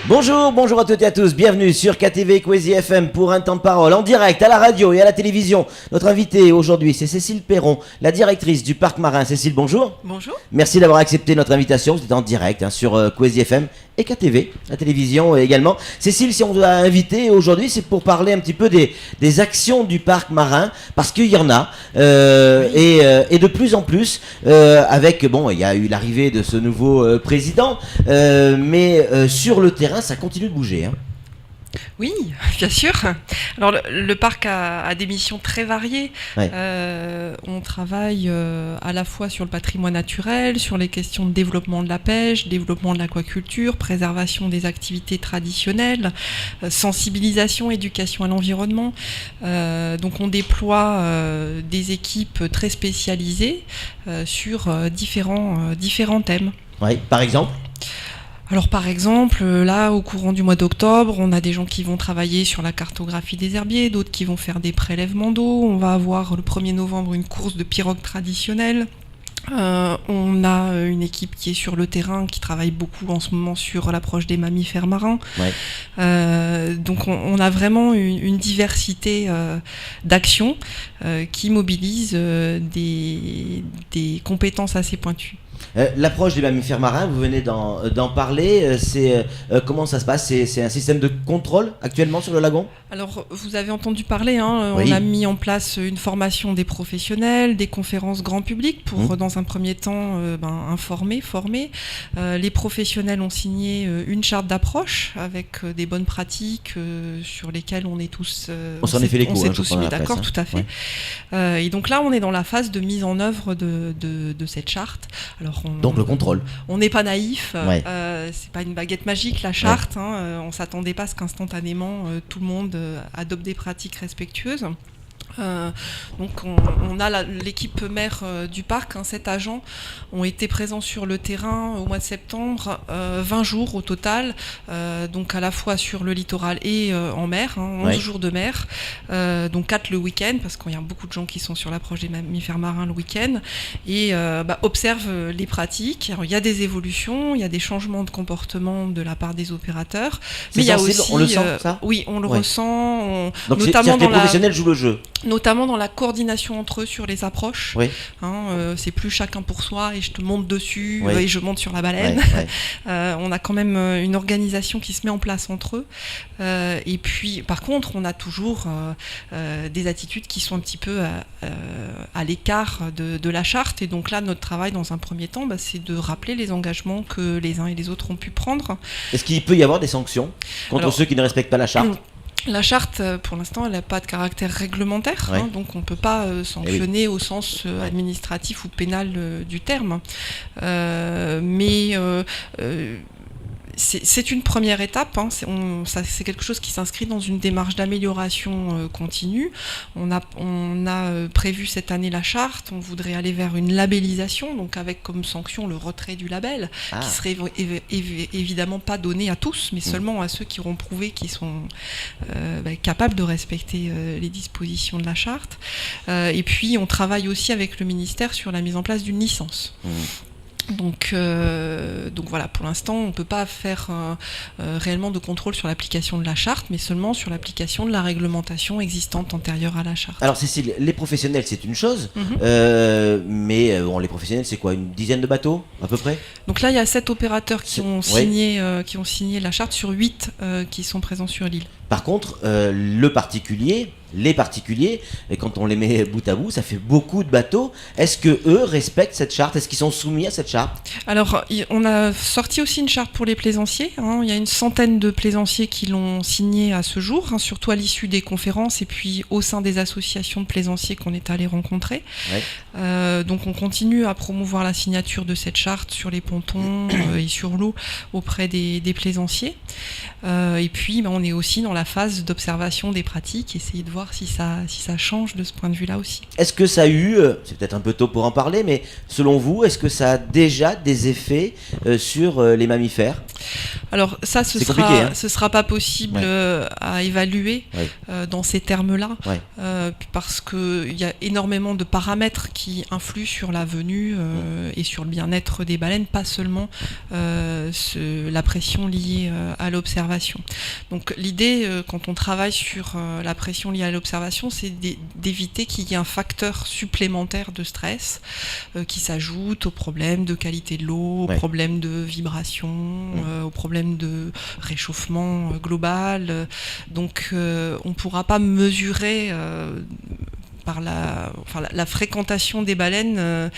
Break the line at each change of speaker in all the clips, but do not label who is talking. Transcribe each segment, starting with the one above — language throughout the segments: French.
Bonjour à toutes et à tous, bienvenue sur KTV Kwezi FM pour un temps de parole en direct à la radio et à la télévision. Notre invitée aujourd'hui c'est Cécile Perron, la directrice du Parc Marin. Cécile, bonjour.
Bonjour.
Merci d'avoir accepté notre invitation, vous êtes en direct sur Kwezi FM et KTV, la télévision également. Cécile, si on vous a invité aujourd'hui, c'est pour parler un petit peu des actions du Parc Marin, parce qu'il y en a, et de plus en plus, avec, bon, il y a eu l'arrivée de ce nouveau président, mais sur le terrain, ça continue de bouger. Hein.
Oui, bien sûr. Alors le parc a des missions très variées.
Ouais.
On travaille à la fois sur le patrimoine naturel, sur les questions de développement de la pêche, développement de l'aquaculture, préservation des activités traditionnelles, sensibilisation, éducation à l'environnement. Donc on déploie des équipes très spécialisées sur différents thèmes.
Ouais. Par exemple ?
Alors par exemple, là au courant du mois d'octobre, on a des gens qui vont travailler sur la cartographie des herbiers, d'autres qui vont faire des prélèvements d'eau. On va avoir le 1er novembre une course de pirogue traditionnelle. On a une équipe qui est sur le terrain, qui travaille beaucoup en ce moment sur l'approche des mammifères marins. Ouais. Donc on a vraiment une diversité d'actions qui mobilisent des compétences assez pointues.
L'approche des mammifères marins, vous venez d'en parler, comment ça se passe ? C'est un système de contrôle actuellement sur le lagon ?
Alors, vous avez entendu parler, hein,
oui.
On a mis en place une formation des professionnels, des conférences grand public pour, dans un premier temps, informer, former. Les professionnels ont signé une charte d'approche avec des bonnes pratiques sur lesquelles on est tous...
on s'en est fait les coups,
on s'est tous mis d'accord, tout à fait. Ouais. Et donc là, on est dans la phase de mise en œuvre de cette charte. Alors,
donc le contrôle.
On n'est pas naïf,
ouais.
C'est pas une baguette magique la charte,
ouais.
On s'attendait pas à ce qu'instantanément tout le monde adopte des pratiques respectueuses. Donc on a l'équipe maire du parc, 7 agents ont été présents sur le terrain au mois de septembre, 20 jours au total, donc à la fois sur le littoral et en mer, 11 ouais. jours de mer, donc 4 le week-end, parce qu'il y a beaucoup de gens qui sont sur l'approche des mammifères marins le week-end, et observent les pratiques. Alors, il y a des évolutions, il y a des changements de comportement de la part des opérateurs,
mais il y a aussi... On le sent, ça ?
Oui, on le ressent.
Donc notamment les professionnels jouent le jeu.
Notamment dans la coordination entre eux sur les approches.
Oui.
C'est plus chacun pour soi et je te monte dessus
oui.
Et je monte sur la baleine. Oui. On a quand même une organisation qui se met en place entre eux. Et puis, par contre, on a toujours des attitudes qui sont un petit peu à l'écart de la charte. Et donc là, notre travail, dans un premier temps, c'est de rappeler les engagements que les uns et les autres ont pu prendre.
Est-ce qu'il peut y avoir des sanctions contre ceux qui ne respectent pas la charte ?
La charte, pour l'instant, elle n'a pas de caractère réglementaire, ouais. Donc on ne peut pas sanctionner au sens administratif ou pénal du terme. Mais c'est une première étape, c'est quelque chose qui s'inscrit dans une démarche d'amélioration continue. On a prévu cette année la charte, on voudrait aller vers une labellisation, donc avec comme sanction le retrait du label, qui serait évidemment pas donné à tous, mais seulement à ceux qui auront prouvé qu'ils sont capables de respecter les dispositions de la charte. Et puis on travaille aussi avec le ministère sur la mise en place d'une licence. Donc voilà, pour l'instant, on ne peut pas faire réellement de contrôle sur l'application de la charte, mais seulement sur l'application de la réglementation existante antérieure à la charte.
Alors Cécile, les professionnels, c'est une chose, mais les professionnels, c'est quoi, une dizaine de bateaux, à peu près ?
Donc là, il y a 7 opérateurs qui ont signé la charte sur 8 qui sont présents sur l'île.
Par contre, les particuliers, et quand on les met bout à bout, ça fait beaucoup de bateaux. Est-ce que eux respectent cette charte ? Est-ce qu'ils sont soumis à cette charte ?
Alors, on a sorti aussi une charte pour les plaisanciers. Il y a une centaine de plaisanciers qui l'ont signée à ce jour, surtout à l'issue des conférences et puis au sein des associations de plaisanciers qu'on est allé rencontrer. Ouais. Donc, on continue à promouvoir la signature de cette charte sur les pontons et sur l'eau auprès des plaisanciers. Et puis, on est aussi dans la phase d'observation des pratiques, essayer de voir si ça change de ce point de vue-là aussi.
Est-ce que ça a eu, c'est peut-être un peu tôt pour en parler, mais selon vous, est-ce que ça a déjà des effets sur les mammifères ?
Alors ça, ce sera pas possible à évaluer dans ces termes-là, parce qu'il y a énormément de paramètres qui influent sur la venue et sur le bien-être des baleines, pas seulement la pression liée à l'observation. Donc l'idée, quand on travaille sur la pression liée à l'observation, c'est d'éviter qu'il y ait un facteur supplémentaire de stress qui s'ajoute aux problèmes de qualité de l'eau, aux problèmes de vibration, aux problèmes de réchauffement global. Donc on ne pourra pas mesurer par la fréquentation des baleines,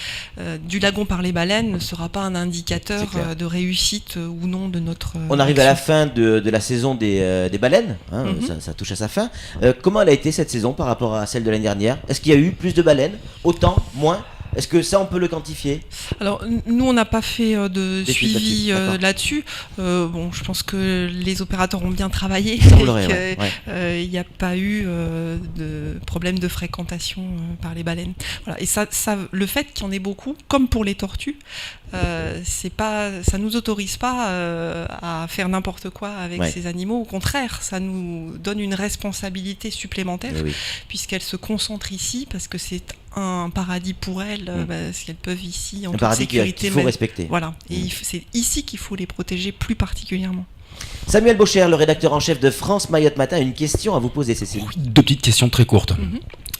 du lagon par les baleines ne sera pas un indicateur de réussite ou non de notre
On arrive à la fin de la saison des baleines, ça touche à sa fin. Comment elle a été cette saison par rapport à celle de l'année dernière ? Est-ce qu'il y a eu plus de baleines ? Autant ? Moins ? Est-ce que ça, on peut le quantifier ?
Alors, nous, on n'a pas fait de suivi là-dessus. Je pense que les opérateurs ont bien travaillé. Il n'y a pas eu de problème de fréquentation par les baleines. Voilà. Et ça, le fait qu'il y en ait beaucoup, comme pour les tortues, ça nous autorise pas à faire n'importe quoi avec ces animaux. Au contraire, ça nous donne une responsabilité supplémentaire, puisqu'elles se concentrent ici, parce que c'est un paradis pour elles, parce qu'elles peuvent ici en toute sécurité.
Qu'il faut respecter.
Voilà, et c'est ici qu'il faut les protéger plus particulièrement.
Samuel Bocher, le rédacteur en chef de France Mayotte Matin, a une question à vous poser, Cécile.
Oui, 2 petites questions très courtes.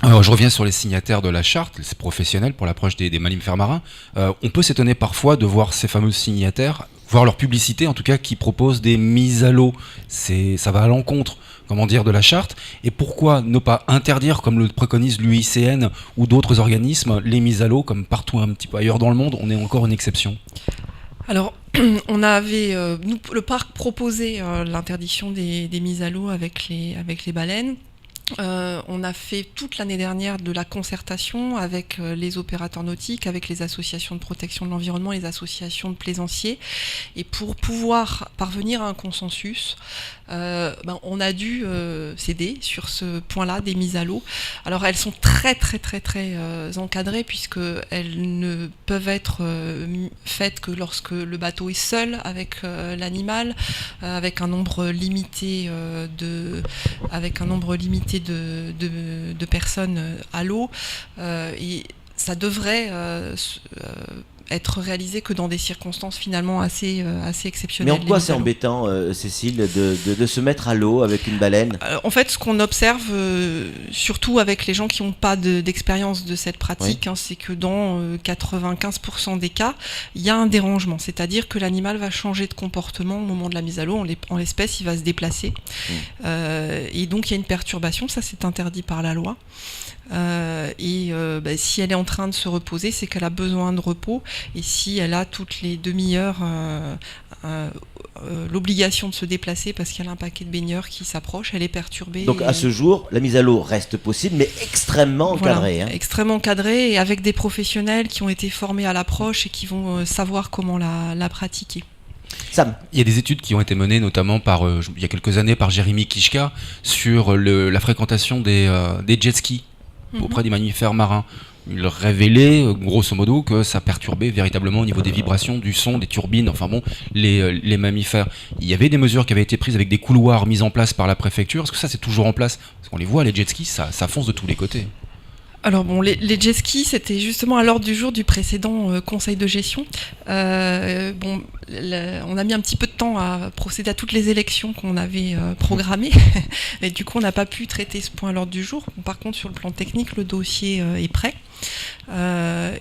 Alors, je reviens sur les signataires de la charte, les professionnels pour l'approche des mammifères marins. On peut s'étonner parfois de voir ces fameux signataires, voir leur publicité en tout cas, qui proposent des mises à l'eau. Ça va à l'encontre, de la charte. Et pourquoi ne pas interdire, comme le préconise l'UICN ou d'autres organismes, les mises à l'eau, comme partout un petit peu ailleurs dans le monde, on est encore une exception ?
Alors, on avait, le parc proposait l'interdiction des mises à l'eau avec les baleines. On a fait toute l'année dernière de la concertation avec les opérateurs nautiques, avec les associations de protection de l'environnement, les associations de plaisanciers. Et pour pouvoir parvenir à un consensus, on a dû céder sur ce point-là des mises à l'eau. Alors elles sont très très très très encadrées, puisqu'elles ne peuvent être faites que lorsque le bateau est seul avec l'animal, avec un nombre limité de personnes à l'eau, et ça devrait être réalisé que dans des circonstances finalement assez exceptionnelles.
Mais en quoi c'est embêtant, Cécile, de se mettre à l'eau avec une baleine ?
En fait, ce qu'on observe, surtout avec les gens qui n'ont pas d'expérience de cette pratique, c'est que dans 95% des cas, il y a un dérangement. C'est-à-dire que l'animal va changer de comportement au moment de la mise à l'eau. En l'espèce, il va se déplacer. Et donc, il y a une perturbation. Ça, c'est interdit par la loi. Si elle est en train de se reposer, c'est qu'elle a besoin de repos, et si elle a toutes les demi-heures l'obligation de se déplacer parce qu'il y a un paquet de baigneurs qui s'approche, elle est perturbée.
Donc à ce jour, la mise à l'eau reste possible, mais extrêmement encadrée.
Extrêmement encadrée, et avec des professionnels qui ont été formés à l'approche et qui vont savoir comment la pratiquer.
Sam.
Il y a des études qui ont été menées notamment il y a quelques années par Jérémy Kishka sur la fréquentation des jet skis auprès des mammifères marins. Il révélait grosso modo que ça perturbait véritablement au niveau des vibrations, du son, des turbines, les mammifères. Il y avait des mesures qui avaient été prises avec des couloirs mis en place par la préfecture. Est-ce que ça c'est toujours en place ? Parce qu'on les voit, les jet skis, ça fonce de tous les côtés.
Alors les jet skis, c'était justement à l'ordre du jour du précédent conseil de gestion. On a mis un petit peu de temps à procéder à toutes les élections qu'on avait programmées, et du coup on n'a pas pu traiter ce point à l'ordre du jour. Par contre, sur le plan technique, le dossier est prêt.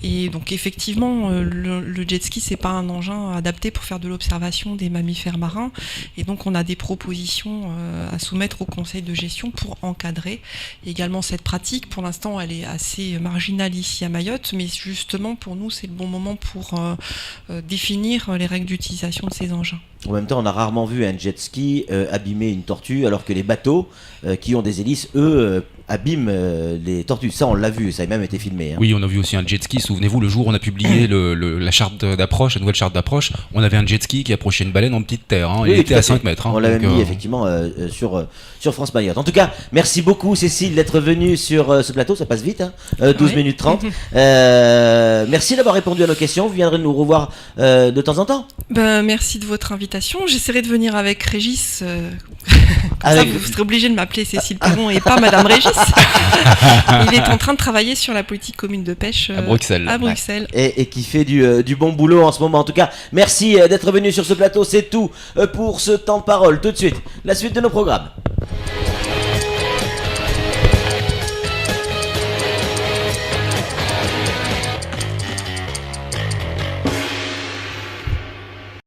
Et donc effectivement, le jet ski, c'est pas un engin adapté pour faire de l'observation des mammifères marins, et donc on a des propositions à soumettre au conseil de gestion pour encadrer également cette pratique. Pour l'instant, elle est assez marginale ici à Mayotte, mais justement pour nous, c'est le bon moment pour définir les règles d'utilisation de ces engins.
En même temps, on a rarement vu un jet ski abîmer une tortue, alors que les bateaux qui ont des hélices, eux, abîment les tortues. Ça, on l'a vu, ça a même été filmé.
Oui, on a vu aussi un jet ski. Souvenez-vous, le jour où on a publié la charte d'approche, la nouvelle charte d'approche, on avait un jet ski qui approchait une baleine en petite terre. Il était à 5 mètres.
On l'avait mis effectivement sur France Mayotte. En tout cas, merci beaucoup Cécile d'être venue sur ce plateau. Ça passe vite, 12 minutes 30. Merci d'avoir répondu à nos questions. Vous viendrez nous revoir de temps en temps.
Merci de votre invitation. J'essaierai de venir avec Régis. Vous serez obligé de m'appeler Cécile Perron et pas Madame Régis. Il est en train de travailler sur la politique commune de pêche
à Bruxelles.
Et qui fait du bon boulot en ce moment. En tout cas, merci d'être venu sur ce plateau. C'est tout pour ce temps de parole. Tout de suite, la suite de nos programmes.